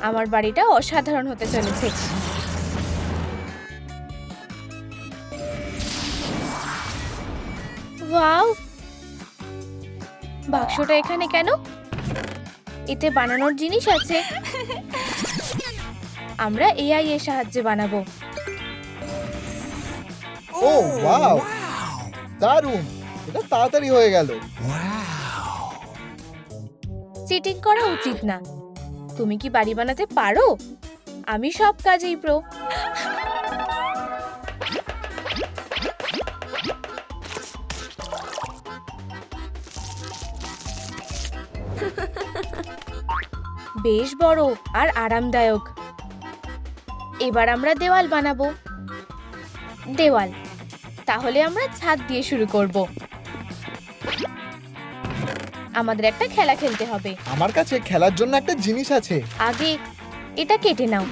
আমার বাড়িটা অসাধারণ হতে চলেছে। ওয়াও, বাক্সটা এখানে কেন? এতে বানানোর জিনিস আছে। আমরা এআই এর সাহায্যে বানাবো। ও ওয়াও, দারুণ! এটা তাড়াতাড়ি হয়ে গেল। চিটিং করা উচিত না। তুমি কি বাড়ি বানাতে পারো? আমি সব কাজেই প্রো। বেশ বড় আর আরামদায়ক। এবার আমরা দেওয়াল বানাবো। দেওয়াল, তাহলে আমরা ছাদ দিয়ে শুরু করব। আমাদের একটা খেলা খেলতে হবে। আমার কাছে খেলার জন্য একটা জিনিস আছে। আগে এটা কেটে নাও।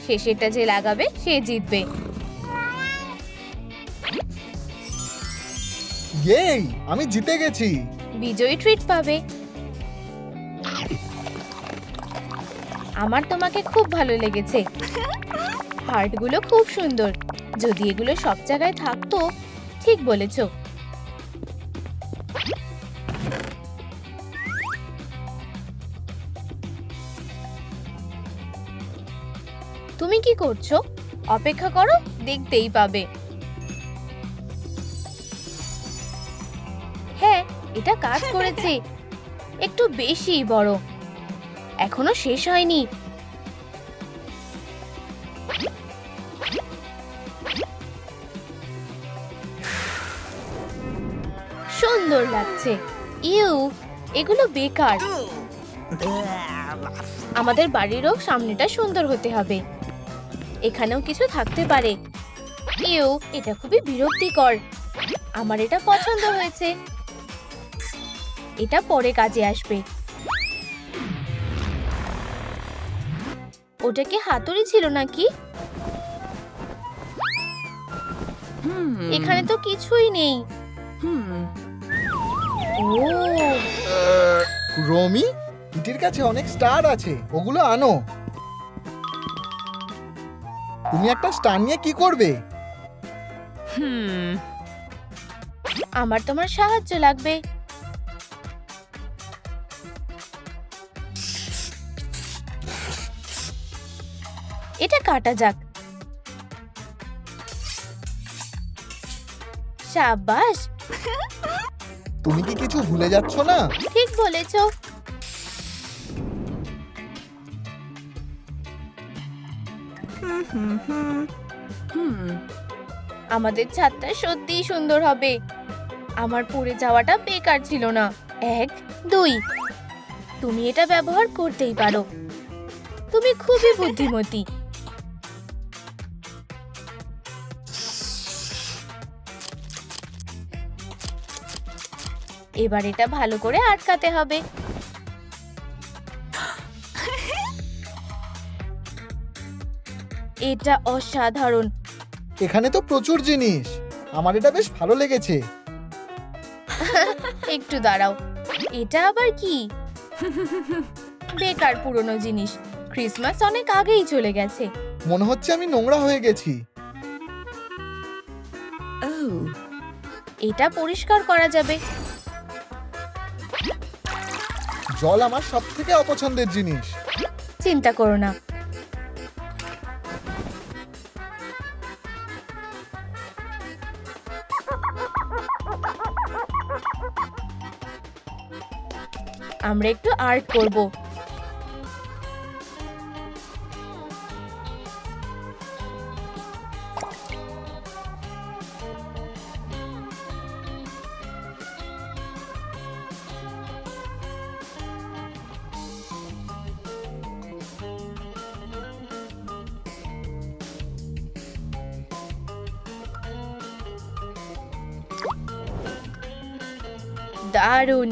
শেষেরটা যে লাগাবে সে জিতবে। ইয়েই, আমি জিতে গেছি। বিজয়ী ট্রিট পাবে। আমার তোমাকে খুব ভালো লেগেছে। হার্টগুলো খুব সুন্দর। যদি এগুলো সব জায়গায় থাকতো। ঠিক বলেছো। তুমি কি করছো? অপেক্ষা করো, দেখতেই পাবে। হ্যাঁ, এটা কাজ করেছে। একটু বেশি বড়। এখনো শেষ হয়নি। সুন্দর লাগছে। ইউ, এগুলো বেকার। আমাদের বাড়িরও সামনেটা সুন্দর হতে হবে। এখানেও কিছু থাকতে পারে। ইউ, এটা খুবই বিরক্তিকর। আমার এটা পছন্দ হয়েছে। এটা পরে কাজে আসবে। ওটা কি হাতুড়ি ছিল নাকি? এখানে তো কিছুই নেই। ও, রমি, ইটির কাছে অনেক স্টার আছে, ওগুলো আনো। তুমি একটা স্টার নিয়ে কি করবে? আমার তোমার সাহায্য লাগবে। এটা কাটা যাক। সাবাস, তুমি কি কিছু ভুলে যাচ্ছ না? ঠিক বলেছো। আমাদের ছাদটা সত্যিই সুন্দর হবে। আমার পড়ে যাওয়াটা বেকার ছিল না। 1, 2, তুমি এটা ব্যবহার করতেই পারো। তুমি খুবই বুদ্ধিমতী। এবার এটা ভালো করে আটকাতে হবে। এটা অসাধারণ। এখানে তো প্রচুর জিনিস। আমার এটা বেশ ভালো লেগেছে। একটু দাঁড়াও, এটা আবার কি? বেকার পুরনো জিনিস। ক্রিসমাস অনেক আগেই চলে গেছে। মনে হচ্ছে আমি নোংরা হয়ে গেছি। এটা পরিষ্কার করা যাবে। জল আমার সবথেকে অপছন্দের জিনিস। চিন্তা করো না। আমরা একটু আর্ট করব। দারুণ।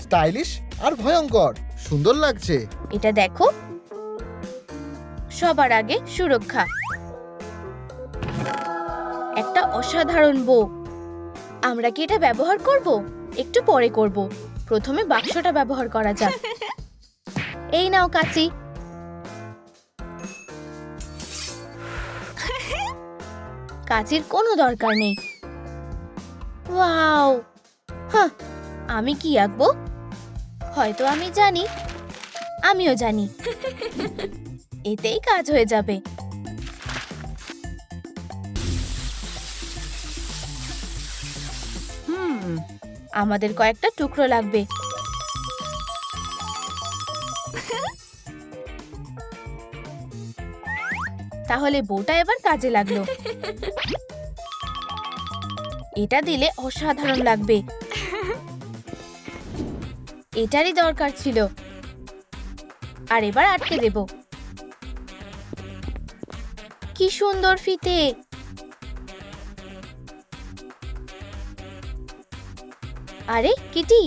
স্টাইলিশ আর ভয়ঙ্কর, সুন্দর লাগছে। এটা দেখো, সবার আগে সুরক্ষা। একটা অসাধারণ বউ। আমরা কি এটা ব্যবহার করব? একটু পরে করব। প্রথমে বাক্সটা ব্যবহার করা যাক। এই নাও কাঁচি। কাঁচির কোনো দরকার নেই। ওয়াও! হ্যাঁ, আমি কি আঁকবো? হয়তো আমি জানি। আমিও জানি। এতেই কাজ হয়ে যাবে। আমাদের কয়েকটা টুকরো লাগবে। তাহলে বউটা এবার কাজে লাগলো। এটা দিলে অসাধারণ লাগবে। এটারই দরকার ছিল। আর এবার আটকে দেব। কি সুন্দর ফিতে। আরে কিটি,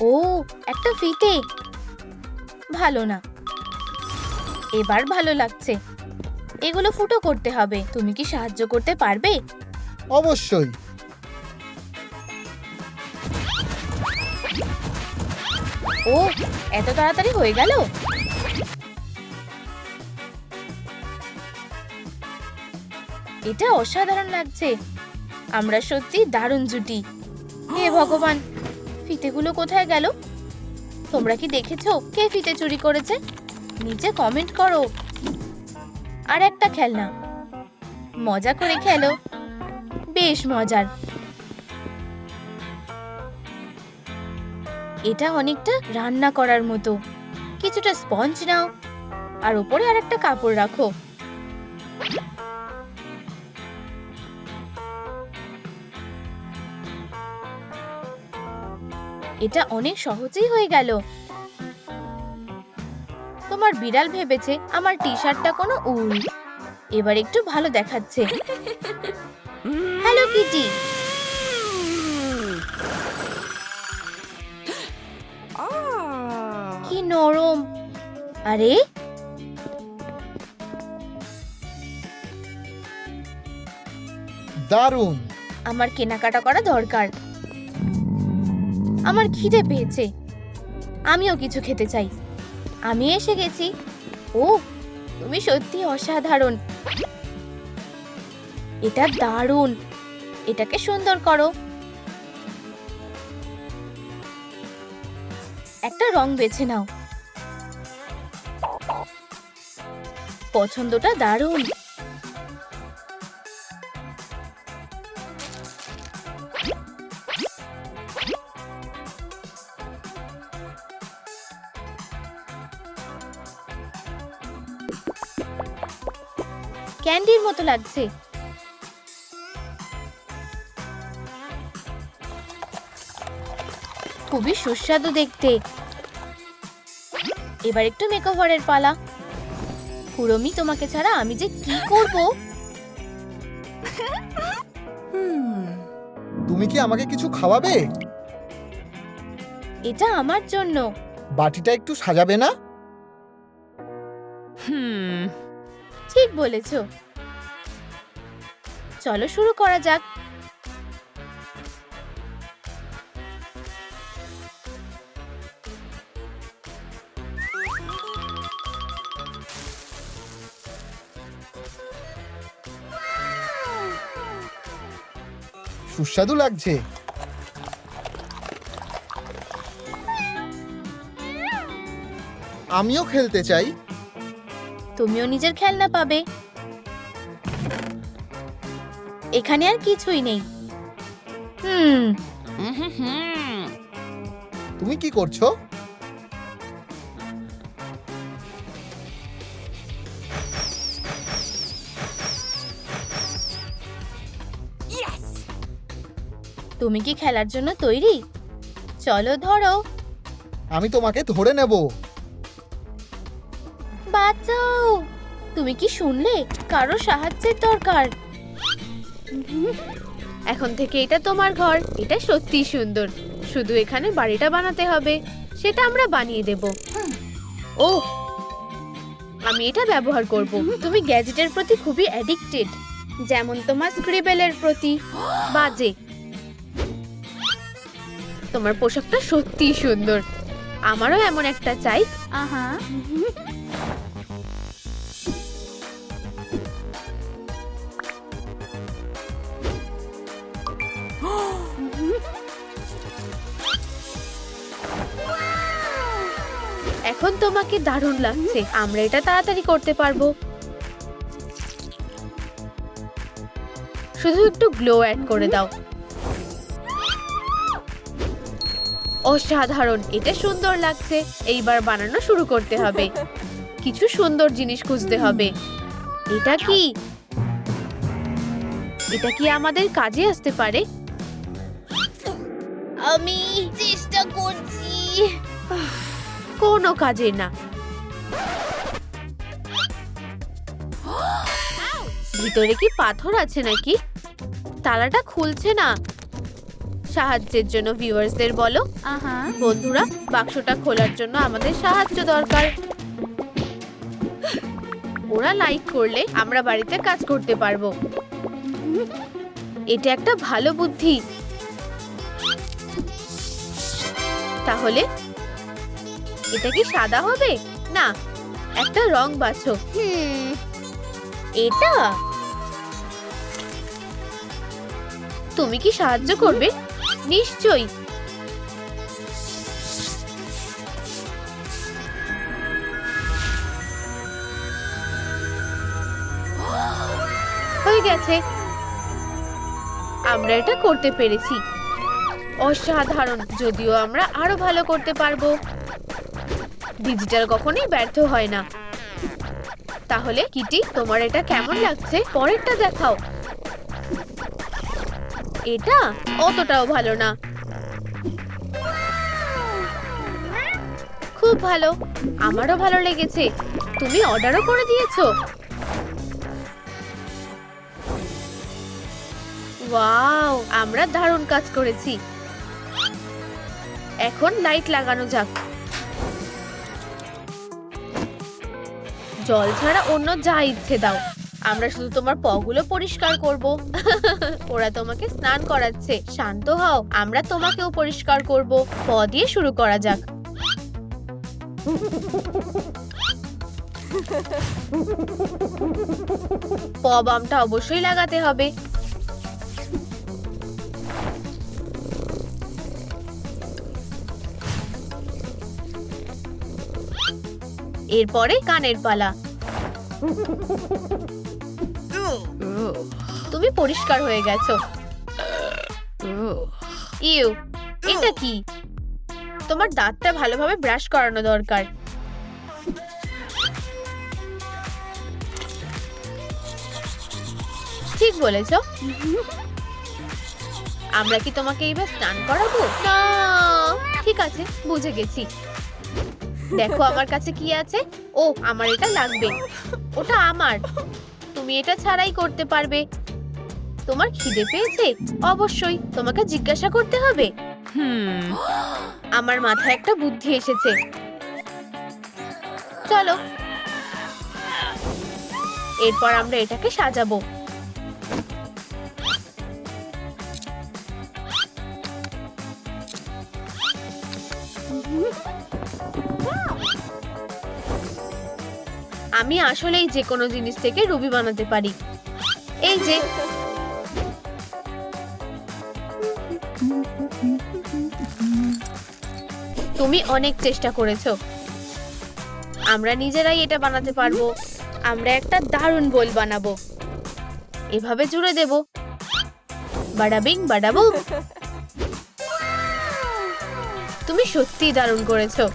ও একটা ফিতে। ভালো না। এবার ভালো লাগছে। এগুলো ফুটো করতে হবে। তুমি কি সাহায্য করতে পারবে? অবশ্যই। ও, এত তাড়াতাড়ি হয়ে গেল। এটা অসাধারণ লাগছে। আমরা সত্যি দারুণ জুটি। হে ভগবান, ফিতেগুলো কোথায় গেল? তোমরা কি দেখেছো কে ফিতে চুরি করেছে? নিচে কমেন্ট করো। আর একটা খেলনা। মজা করে খেলো। বেশ মজার। এটা অনেকটা রান্না করার মতো। কিছুটা স্পঞ্জ নাও আর উপরে আর একটা কাপড় রাখো। এটা অনেক সহজেই হয়ে গেল। তোমার বিড়াল ভেবেছে আমার টি শার্টটা কোনো উল। এবার একটু ভালো দেখাচ্ছে। Hello Kitty. কি নরম। আরে দারুণ। আমার কেনাকাটা করা দরকার। আমার খিদে পেয়েছে। আমিও কিছু খেতে চাই। আমি এসে গেছি। ও, তুমি সত্যি অসাধারণ। এটা দারুণ। এটাকে সুন্দর করো। একটা রং বেছে নাও। পছন্দটা দারুণ। ক্যান্ডির মতো লাগছে। খুবই সুস্বাদু দেখতে। এবার একটু মেকওভারের পালা। কুড়মি, তোমাকে ছাড়া আমি যে কি করব। তুমি কি আমাকে কিছু খাওয়াবে? এটা আমার জন্য। বাটিটা একটু সাজাবে না? ঠিক বলেছো। চলো শুরু করা যাক। সুস্বাদু লাগছে। আমিও খেলতে চাই। তুমিও নিজের খেলনা পাবে। এখানে আর কিছুই নেই। তুমি কি করছো? তুমি কি খেলার জন্য তৈরি? চলো ধরো। আমি তোমাকে ধরে নেব। বাঁচাও। তুমি কি শুনলে? কারো সাহায্যের দরকার। এখন থেকে এটা তোমার ঘর। এটা সত্যি সুন্দর। শুধু এখানে বাড়িটা বানাতে হবে। সেটা আমরা বানিয়ে দেব। ও, আমি এটা ব্যবহার করব। তুমি গ্যাজেটের প্রতি খুবই অ্যাডিক্টেড, যেমন তোমার স্ক্রিবেলের প্রতি। বাজে। তোমার পোশাকটা সত্যিই সুন্দর, আমারও এমন একটা চাই। আহা। এখন তোমাকে দারুণ লাগছে, আমরা এটা তাড়াতাড়ি করতে পারবো। শুধু একটু গ্লো অ্যাড করে দাও। অসাধারণ, এটা সুন্দর লাগছে। এইবার বানানো শুরু করতে হবে। কিছু সুন্দর জিনিস খুঁজতে হবে। এটা কি? এটা কি আমাদের কাজে আসতে পারে? আমি চেষ্টা করছি। কোনো কাজে না। ভিতরে কি পাথর আছে নাকি? তালাটা খুলছে না। সাহায্যের জন্য ভিউয়ার্সদের বলো। আহা। বন্ধুরা, বাক্সটা খোলার জন্য আমাদের সাহায্য দরকার। ওরা লাইক করলে আমরা বাড়িতে কাজ করতে পারবো। এটা একটা ভালো বুদ্ধি। তাহলে এটা কি সাদা হবে? না, একটা রং বাছো। এটা তুমি কি সাহায্য করবে? নিশ্চয়ই। হয়ে গেছে, আমরা এটা করতে পেরেছি। অসাধারণ, যদিও আমরা আরো ভালো করতে পারবো। ডিজিটাল কখনোই ব্যর্থ হয় না। তাহলে কিটি, তোমার এটা কেমন লাগছে? পরেরটা দেখাও। এটা অতটাও ভালো না। খুব ভালো, আমারও ভালো লেগেছে। তুমি অর্ডারও করে দিয়েছো। ওয়াও, আমরা দারুণ কাজ করেছি। এখন লাইট লাগানো যাক। জল ছাড়া অন্য যা ইচ্ছে দাও, আমরা শুধু তোমার পগুলো পরিষ্কার করব। ওরা তোমাকে স্নান করাচ্ছে। শান্ত হও, আমরা তোমাকেও পরিষ্কার করব। প দিয়ে শুরু করা যাক। প বামটা অবশ্যই লাগাতে হবে। এরপরে কানের পালা। তুমি পরিষ্কার হয়ে গেছো। ইউ, এটা কি? তোমার দাঁতটা ভালোভাবে ব্রাশ করানো দরকার। ঠিক বলেছো। আমরা কি তোমাকে এবার স্নান করাবো? না, ঠিক আছে, বুঝে গেছি। দেখো আমার কাছে কি আছে। ও, আমার এটা লাগবে। ওটা আমার। তুমি এটা ছাড়াই করতে পারবে। তোমার খিদে পেয়েছে? অবশ্যই, তোমাকে জিজ্ঞাসা করতে হবে। আমার মাথায় একটা বুদ্ধি এসেছে। চলো, এরপর আমরা এটাকে সাজাবো। আমি আসলেই যে কোনো জিনিস থেকে রুবি বানাতে পারি। এই যে, তুমি অনেক চেষ্টা করেছো। আমরা নিজেরাই এটা বানাতে পারবো। আমরা একটা দারুণ বোল বানাবো। এভাবে জুড়ে দেব। বাডাবিং বাডাবুম। তুমি সত্যিই দারুণ করেছো।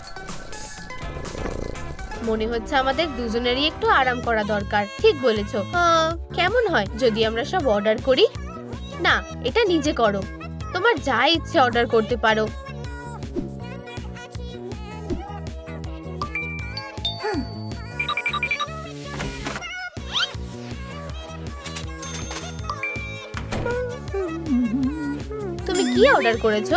মনে হচ্ছে আমাদের দুজনেরই একটু আরাম করা দরকার। ঠিক বলেছো। কেমন হয় যদি আমরা সব অর্ডার করি? না, এটা নিজে করো। তোমার যা ইচ্ছে অর্ডার করতে পারো। তুমি কি অর্ডার করেছো?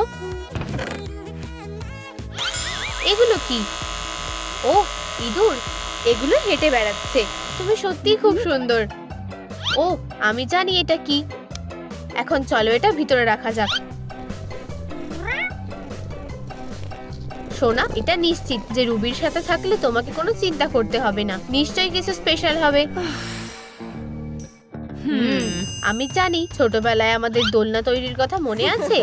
এগুলো কি? ও, ইঁদুর। এগুলো হেঁটে বেড়াচ্ছে। তুমি সত্যিই খুব সুন্দর। ও, আমি জানি এটা কি। এখন চলো এটা ভিতরে রাখা যাক। সোনা, এটা নিশ্চিত যে রুবির সাথে থাকলে তোমাকে কোনো চিন্তা করতে হবে না। নিশ্চয়ই কিছু স্পেশাল হবে। আমি জানি, ছোটবেলায় আমাদের দোলনা তৈরির কথা মনে আছে?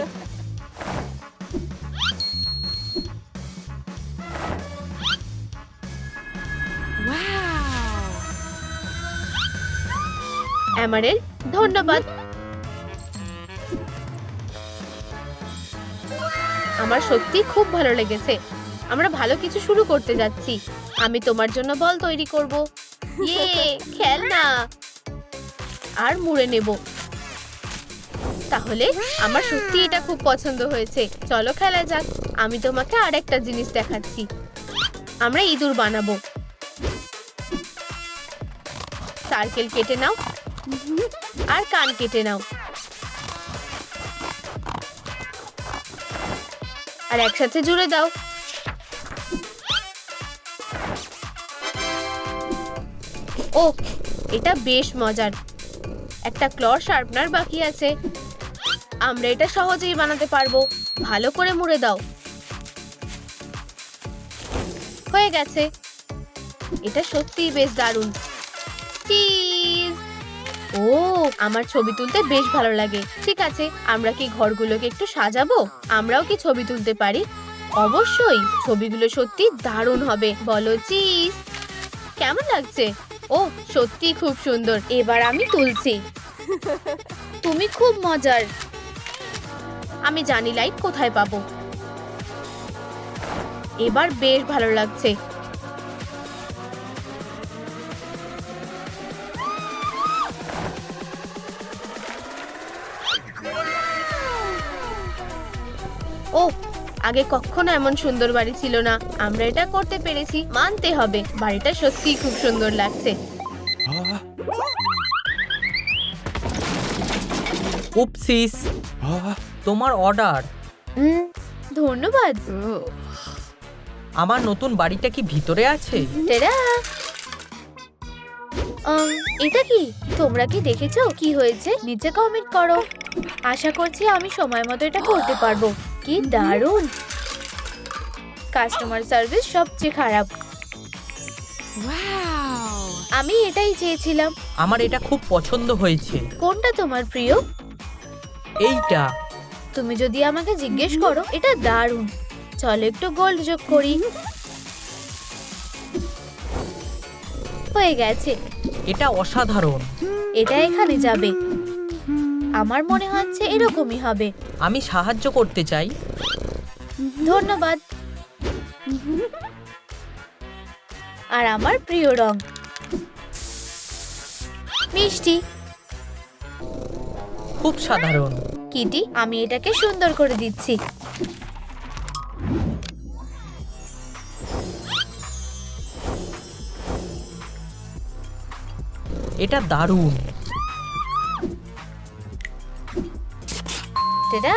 অ্যামারেল, ধন্যবাদ। আমার সত্যি খুব ভালো লেগেছে। আমরা ভালো কিছু শুরু করতে যাচ্ছি। আমি তোমার জন্য বল তৈরি করব। ইয়ে, খেলনা আর মুড়ে নেব। তাহলে আমার সত্যি এটা খুব পছন্দ হয়েছে। চলো খেলা যাক। আমি তোমাকে আরেকটা জিনিস দেখাচ্ছি। আমরা ইঁদুর বানাবো। সার্কেল কেটে নাও আর কান কেটে নাও, আর একসাথে জুড়ে দাও। ও, এটা বেশ মজার। একটা ক্লর শার্পনার বাকি আছে। আমরা এটা সহজেই বানাতে পারবো। ভালো করে মুড়ে দাও। হয়ে গেছে। এটা সত্যিই বেশ দারুণ। চিজ! ও, আমার ছবি তুলতে বেশ ভালো লাগে। ঠিক আছে, আমরা কি ঘরগুলোকে একটু সাজাবো? আমরাও কি ছবি তুলতে পারি? অবশ্যই, ছবিগুলো সত্যি দারুণ হবে। বলো চিজ, কেমন লাগছে? ও, সত্যি খুব সুন্দর। এবার আমি তুলছি। তুমি খুব মজার। আমি জানি লাইট কোথায় পাবো। এবার বেশ ভালো লাগছে। ও, আগে কখনো এমন সুন্দর বাড়ি ছিল না। আমরা এটা করতে পেরেছি, মানতে হবে। বাড়িটা সত্যিই খুব সুন্দর লাগছে। উপসিস, তোমার অর্ডার। ধন্যবাদ। আমার নতুন বাড়িটা কি ভিতরে আছে? টেরা! এটা কি? তোমরা কি দেখেছো কি হয়েছে? নিচে কমেন্ট করো। আশা করছি আমি সময় মতো এটা করতে পারবো। কি দারুণ! কাস্টমার সার্ভিস সবচেয়ে খারাপ। আমি এটাই চেয়েছিলাম। আমার এটা খুব পছন্দ হয়েছে। কোনটা তোমার প্রিয়? এইটা। তুমি যদি আমাকে জিজ্ঞেস করো, এটা দারুণ। চলো একটু গোল্ড যোগ করি। হয়ে গেছে। এটা অসাধারণ। এটা এখানে যাবে। আমার মনে হচ্ছে এরকমই হবে। আমি সাহায্য করতে চাই। ধন্যবাদ। আর আমার প্রিয় রং মিষ্টি। খুব সাধারণ। কিটি, আমি এটাকে সুন্দর করে দিচ্ছি। এটা দারুণ। টেডা!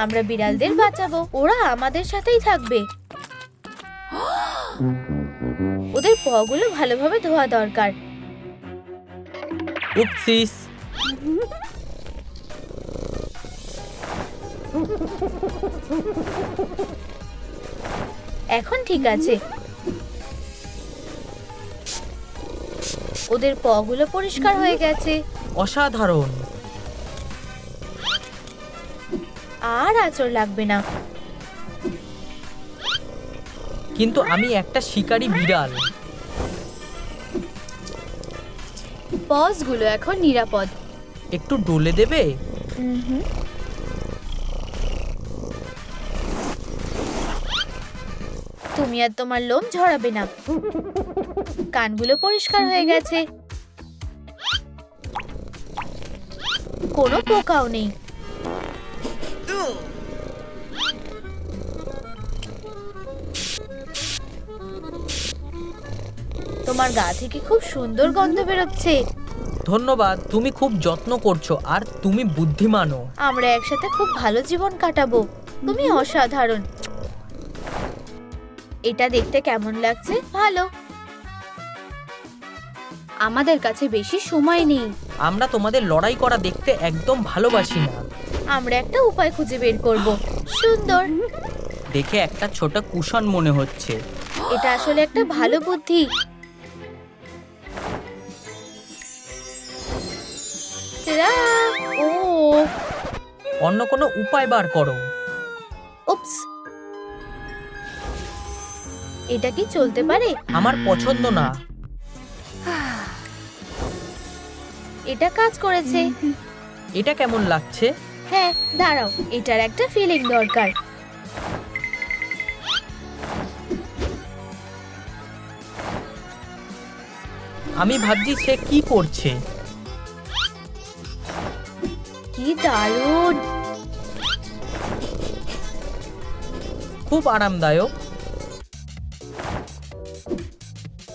আমরা বিড়ালদের বাঁচাবো। ওরা আমাদের সাথেই থাকবে। ওদের পাগুলো ভালোভাবে ধোয়া দরকার। উপসিস, এখন ঠিক আছে। ওদের পাগুলো পরিষ্কার হয়ে গেছে। অসাধারণ। আর আঁচড় লাগবে না। কিন্তু আমি একটা শিকারী বিড়াল। পজগুলো এখন নিরাপদ। একটু ডলে দেবে? তুমি আর তোমার লোম ঝরাবে না। কানগুলো পরিষ্কার হয়ে গেছে। কোনো পোকাও নেই। তোমার গা থেকে খুব সুন্দর গন্ধ বেরোচ্ছে। ধন্যবাদ, তুমি খুব যত্ন করছো আর তুমি বুদ্ধিমানও। আমরা একসাথে খুব ভালো জীবন কাটাবো। তুমি অসাধারণ। এটা দেখতে কেমন লাগছে? ভালো। আমাদের কাছে বেশি সময় নেই। আমরা তোমাদের লড়াই করা দেখতে একদম ভালোবাসি না। আমরা একটা উপায় খুঁজে বের করব। সুন্দর। দেখে একটা ছোট কুশন মনে হচ্ছে। এটা আসলে একটা ভালো বুদ্ধি। তারা! ও অন্য কোনো উপায় বার করো। উপস, এটা কি চলতে পারে? আমার পছন্দ না। এটা কাজ করেছে। এটা কেমন লাগছে? হ্যাঁ, দাঁড়াও, এটার একটা ফিলিং দরকার। আমি ভাবছি সে কি করছে। কি দারুণ! খুব আরামদায়ক।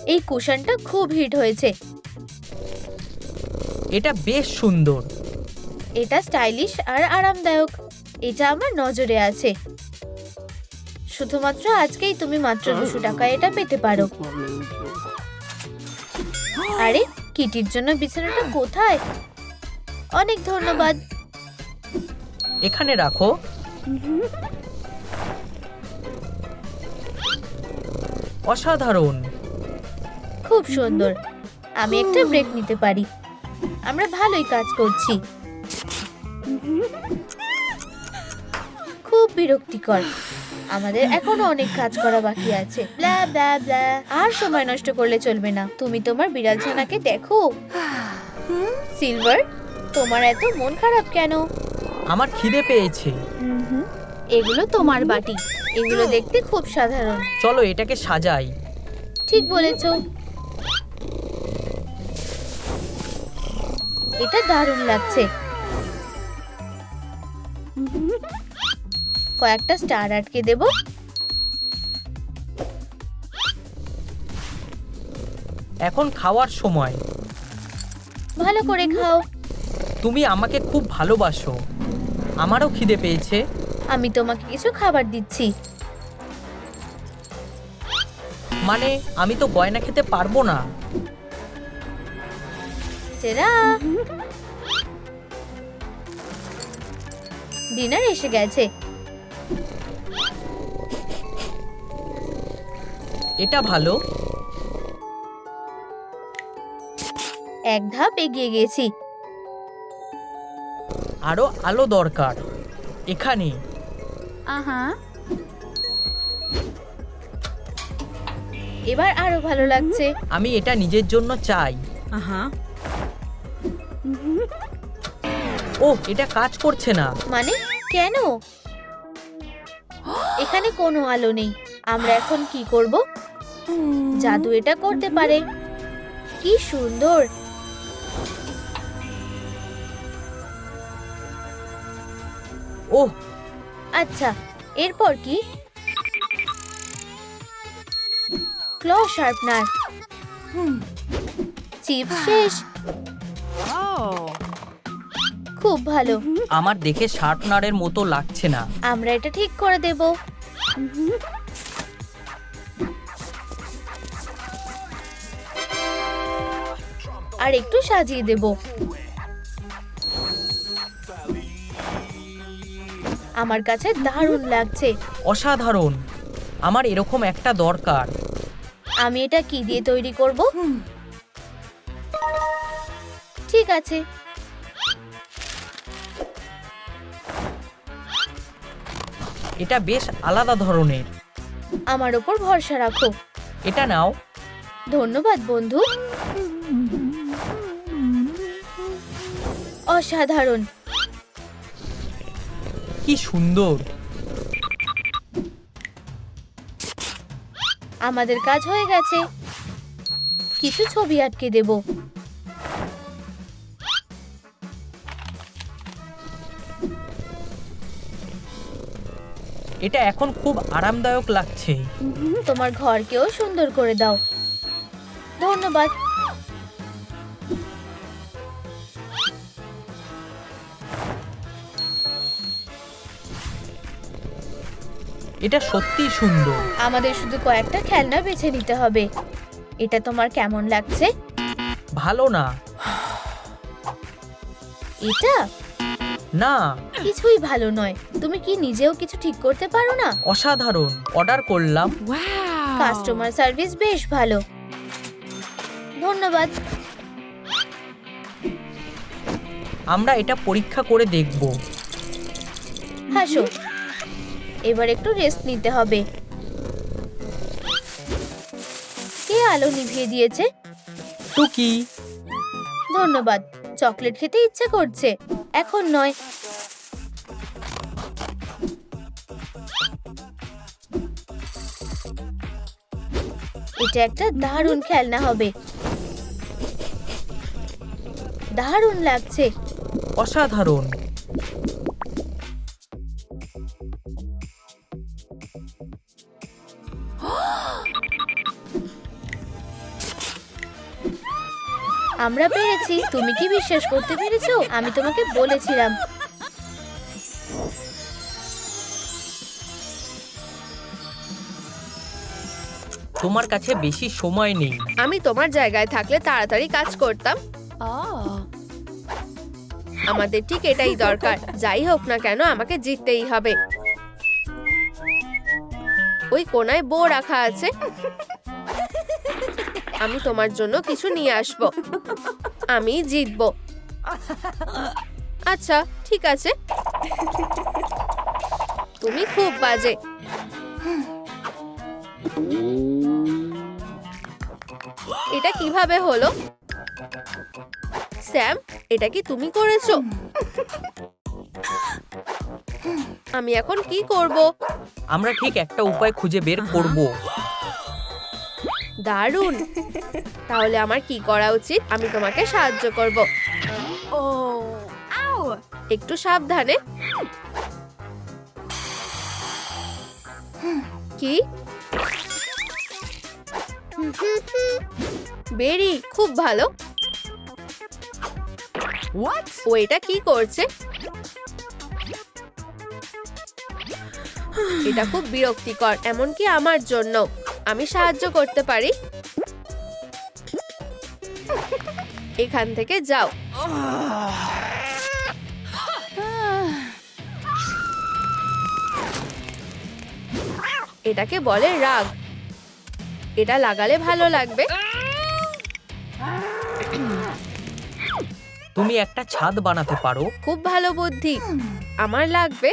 এই কুশনটা খুব হিট হয়েছে। এটা বেশ সুন্দর। এটা স্টাইলিশ আর আরামদায়ক। এটা আমার নজরে আছে। শুধুমাত্র আজকেই তুমি মাত্র 200 টাকায় এটা পেতে পারো। আরে, কিটির জন্য বিছানাটা কোথায়? অনেক ধন্যবাদ। এখানে রাখো। অসাধারণ। খুব সুন্দর। আমি একটা ব্রেক নিতে পারি। আমরা ভালোই কাজ করছি। খুব বিরক্তিকর। আমাদের এখনো অনেক কাজ করা বাকি আছে। ব্লা ব্লা ব্লা। আর সময় নষ্ট করলে চলবে না। তুমি তোমার বিড়াল ছানাকে দেখো। সিলভার, তোমার এত মন খারাপ কেন? আমার খিদে পেয়েছে। এগুলো তোমার বাটি। এগুলো দেখতে খুব সাধারণ। চলো এটাকে সাজাই। ঠিক বলেছো। এটা দারুণ লাগছে। কয়েকটা স্টার আটকে দেব। এখন খাওয়ার সময়। ভালো করে খাও। তুমি আমাকে খুব ভালোবাসো। আমারও খিদে পেয়েছে। আমি তোমাকে কিছু খাবার দিচ্ছি। মানে আমি তো গয়না খেতে পারবো না। চেরা, ডিনার এসে গেছে। এটা ভালো। এক ধাপ এগিয়ে গেছি। আরো আলো দরকার। এখানে এবার আরো ভালো লাগছে। আমি এটা নিজের জন্য চাই। ও, এটা কাজ করছে না। মানে কেন? এখানে কোনো আলো নেই। আমরা এখন কি করব? জাদু এটা করতে পারে। কি সুন্দর! ওহ, আচ্ছা, এরপর কি? ক্ল শার্পনার। চিপ শেষ। খুব ভালো। আমার দেখে শার্পনারের মতো লাগছে না। আমরা এটা ঠিক করে দেব। আর একটু সাজিয়ে দেব। আমার কাছে দারুণ লাগছে। অসাধারণ। আমার এরকম একটা দরকার। আমি এটা কি দিয়ে তৈরি করব? ঠিক আছে। এটা বেশ আলাদা ধরনের। আমার উপর ভরসা রাখো। এটা নাও। ধন্যবাদ বন্ধু। অসাধারণ। কি সুন্দর। আমাদের কাজ হয়ে গেছে। কিছু ছবি আটকে দেব। এটা এখন খুব আরামদায়ক লাগছে। তোমার ঘরকেও সুন্দর করে দাও। ধন্যবাদ। এটা সত্যিই সুন্দর। আমাদের শুধু কয়েকটা খেলনা বেছে নিতে হবে। এটা তোমার কেমন লাগছে? ভালো না। এটা না, কিছুই ভালো নয়। তুমি কি নিজেও কিছু ঠিক করতে পারো না? অসাধারণ। অর্ডার করলাম। কাস্টমার সার্ভিস বেশ ভালো, ধন্যবাদ। আমরা এটা পরীক্ষা করে দেখব। হাসো, এবার একটু রেস্ট নিতে হবে। কে আলো নিভিয়ে দিয়েছে? টুকি, ধন্যবাদ। চকলেট খেতে ইচ্ছে করছে, এখন নয়। এটা একটা দারুণ খেলনা হবে। দারুণ লাগছে। অসাধারণ। আমরা পেরেছি। তুমি কি বিশ্বাস করতে পেরেছো? আমি তোমাকে বলেছিলাম। তোমার কাছে বেশি সময় নেই। আমি তোমার জায়গায় থাকলে তাড়াতাড়ি কাজ করতাম। আমাদের ঠিক এটাই দরকার। যাই হোক না কেন, আমাকে জিততেই হবে। ওই কোনায় বউ রাখা আছে। আমি তোমার জন্য কিছু নিয়ে আসবো। আমি জিতবো। আচ্ছা, ঠিক আছে। তুমি খুব বাজে। এটা কিভাবে হলো? স্যাম, এটা কি তুমি করেছো? আমি এখন কি করব? আমরা ঠিক একটা উপায় খুঁজে বের করব। দারুণ। তাহলে আমার কি করা উচিত? আমি তোমাকে সাহায্য করব। একটু সাবধানে। কি? বেরি, খুব ভালো। ও এটা কি করছে? এটা খুব বিরক্তিকর, এমনকি আমার জন্য। আমি সাহায্য করতে পারি। এখান থেকে যাও। এটাকে বলে রাগ। এটা লাগালে ভালো লাগবে। তুমি একটা ছাদ বানাতে পারো। খুব ভালো বুদ্ধি। আমার লাগবে